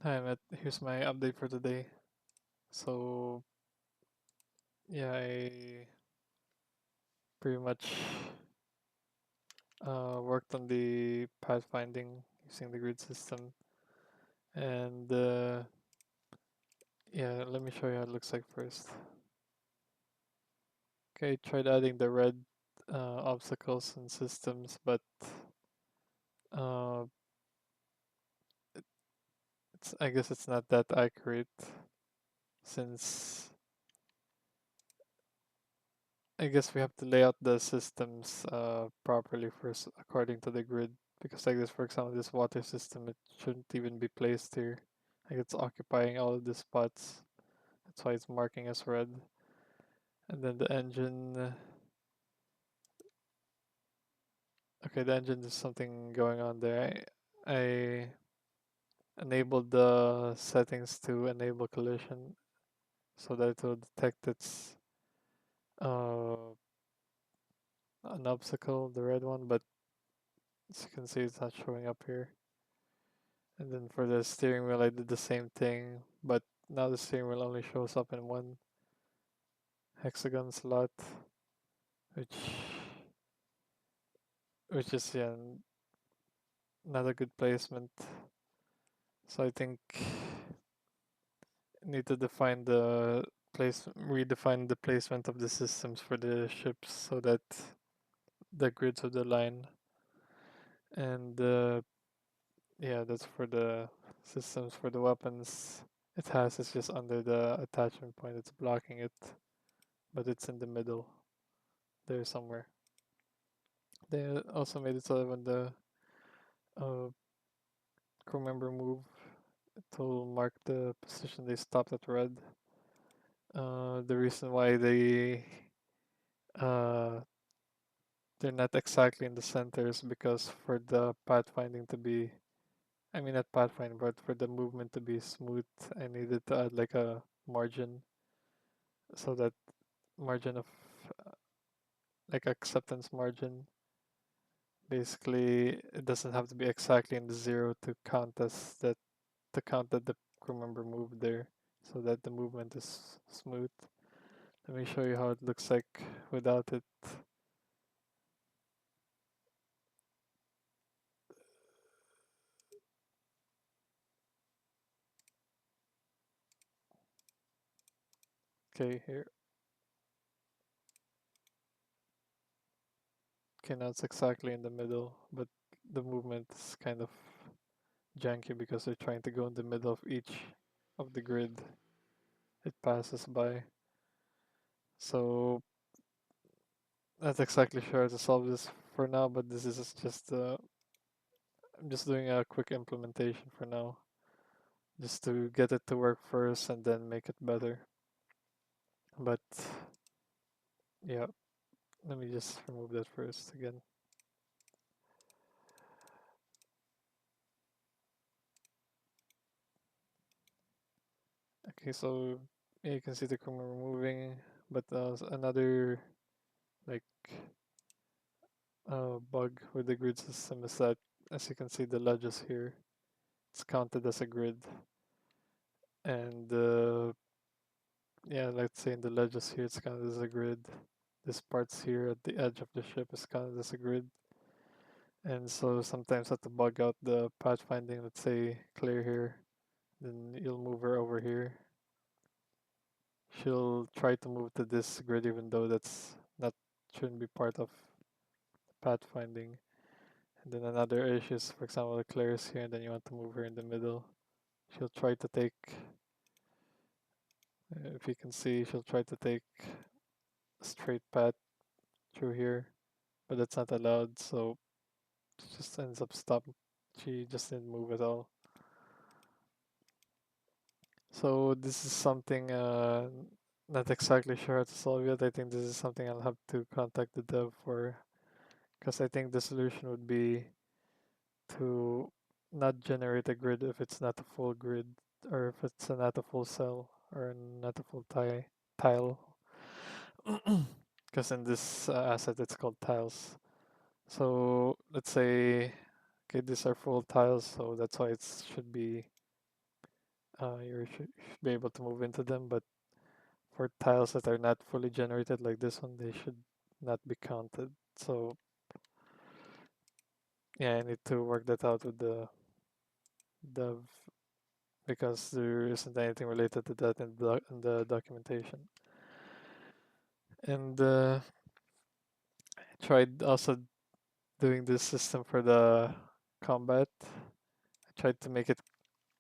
Hi, Matt. Here's my update for today. So, yeah, I pretty much worked on the pathfinding using the grid system. And yeah, let me show you how it looks like first. Okay, tried adding the red obstacles and systems, but uh, I guess it's not that accurate since I guess we have to lay out the systems properly first according to the grid. Because like this, for example, this water system, it shouldn't even be placed here. Like it's occupying all of the spots. That's why it's marking as red. And then the engine, okay, the engine, there's something going on there. I enabled the settings to enable collision so that it will detect it's uh, an obstacle, the red one, but as you can see, it's not showing up here. And then for the steering wheel, I did the same thing, but now the steering wheel only shows up in one hexagon slot, which is yeah, not a good placement. So I think need to define the redefine the placement of the systems for the ships so that the grids of the line. And yeah, that's for the systems. For the weapons, it has it's just under the attachment point. It's blocking it, but it's in the middle there somewhere. They also made it so that when the uh, crew member move, it will mark the position they stopped at red. The reason why uh, they're not exactly in the center is because for the pathfinding to be, I mean not pathfinding, but for the movement to be smooth, I needed to add like a margin, so that margin of like acceptance margin. Basically, it doesn't have to be exactly in the zero to count as that to count that the crew member moved there so that the movement is smooth. Let me show you how it looks like without it. Okay, here. Okay, now it's exactly in the middle, but the movement is kind of janky because they're trying to go in the middle of each of the grid it passes by. So not exactly sure how to solve this for now, but this is just I'm just doing a quick implementation for now, just to get it to work first and then make it better. But yeah, let me just remove that first again. Okay, so yeah, you can see the camera moving, but another like bug with the grid system is that, as you can see, the ledges here, it's counted as a grid, and yeah, let's say in the ledges here, it's counted as a grid. This part's here at the edge of the ship is counted as a grid, and so sometimes I have to bug out the pathfinding. Let's say clear here, then you'll move her over here. She'll try to move to this grid even though that's not shouldn't be part of pathfinding. And then another issue is, for example, Claire is here and then you want to move her in the middle. She'll try to take, if you can see, she'll try to take a straight path through here, but that's not allowed, so she just ends up stopped. She just didn't move at all. So this is something not exactly sure how to solve yet. I think this is something I'll have to contact the dev for, because I think the solution would be to not generate a grid if it's not a full grid, or if it's not a full cell or not a full tile. Because in this asset it's called tiles. So let's say, okay, these are full tiles, so that's why it should be should be able to move into them, but for tiles that are not fully generated like this one, they should not be counted. So yeah, I need to work that out with the dev because there isn't anything related to that in the documentation. And I tried also doing this system for the combat. I tried to make it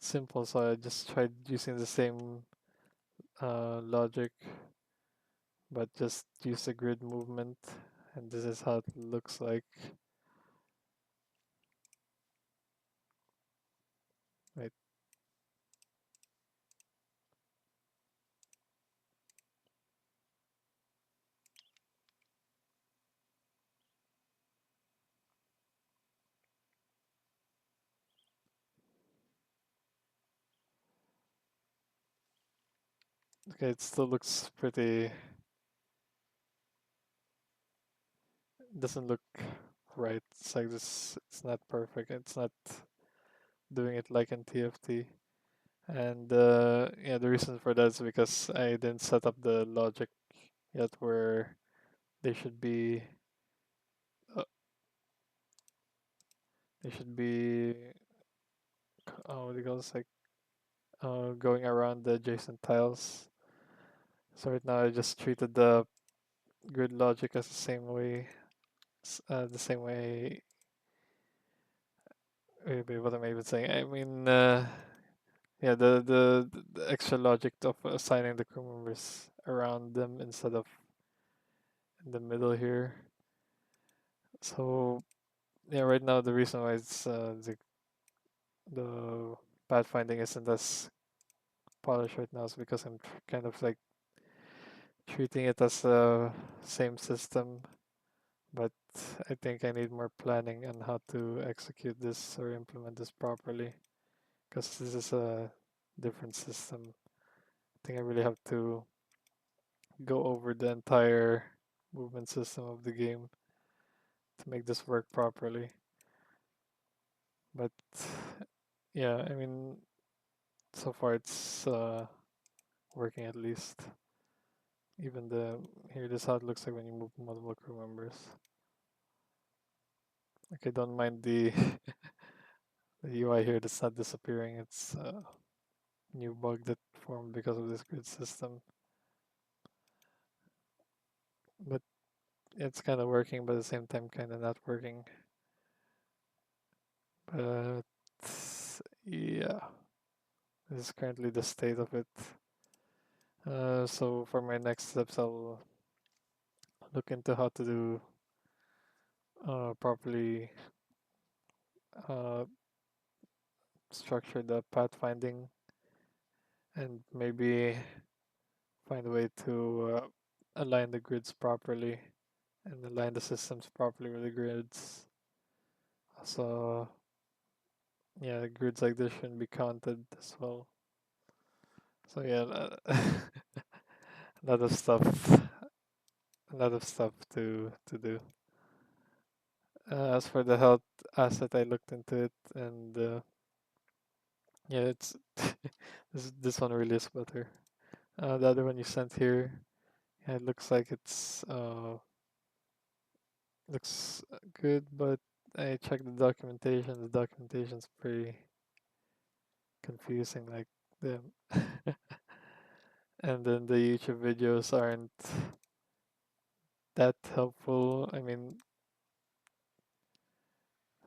simple, so I just tried using the same logic, but just use the grid movement, and this is how it looks like. Wait, okay, it still looks pretty. Doesn't look right. It's like this. It's not perfect. It's not doing it like in TFT. And yeah, the reason for that is because I didn't set up the logic yet where they should be uh, they should be what do you call this, like going around the adjacent tiles. So right now I just treated the grid logic as the same way the same way. Wait, what am I even saying? I mean, yeah, the extra logic of assigning the crew members around them instead of in the middle here. So yeah, right now the reason why it's the pathfinding isn't as polished right now is because I'm kind of like treating it as a same system, but I think I need more planning on how to execute this or implement this properly because this is a different system. I think I really have to go over the entire movement system of the game to make this work properly. But yeah, I mean, so far it's working at least. Even the here, this is how it looks like when you move multiple crew members. Okay, don't mind the the UI here that's not disappearing. It's a new bug that formed because of this grid system. But it's kind of working, but at the same time, kind of not working. But yeah, this is currently the state of it. So for my next steps, I'll look into how to do properly uh, structure the pathfinding and maybe find a way to align the grids properly and align the systems properly with the grids. So yeah, grids like this shouldn't be counted as well. So yeah, a lot of stuff, a lot of stuff to do. As for the health asset, I looked into it, and yeah, it's this one really is better. The other one you sent here, yeah, it looks like it's looks good, but I checked the documentation. The documentation's pretty confusing, like the and then the YouTube videos aren't that helpful. I mean,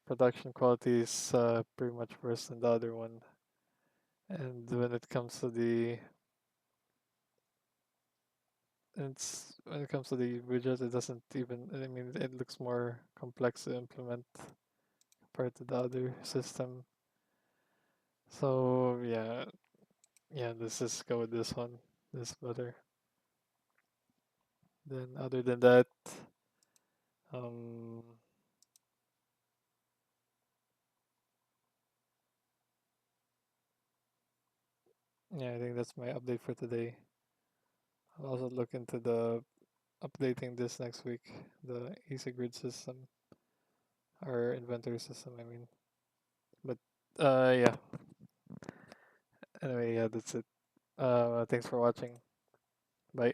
production quality is pretty much worse than the other one. And when it comes to when it comes to the widget, it doesn't even. I mean, it looks more complex to implement compared to the other system. So yeah, yeah. Let's just go with this one. This is better. Then other than that, um, yeah, I think that's my update for today. I'll also look into the updating this next week, the easy grid system or inventory system. I mean, but yeah, Anyway, yeah, that's it. Thanks for watching. Bye.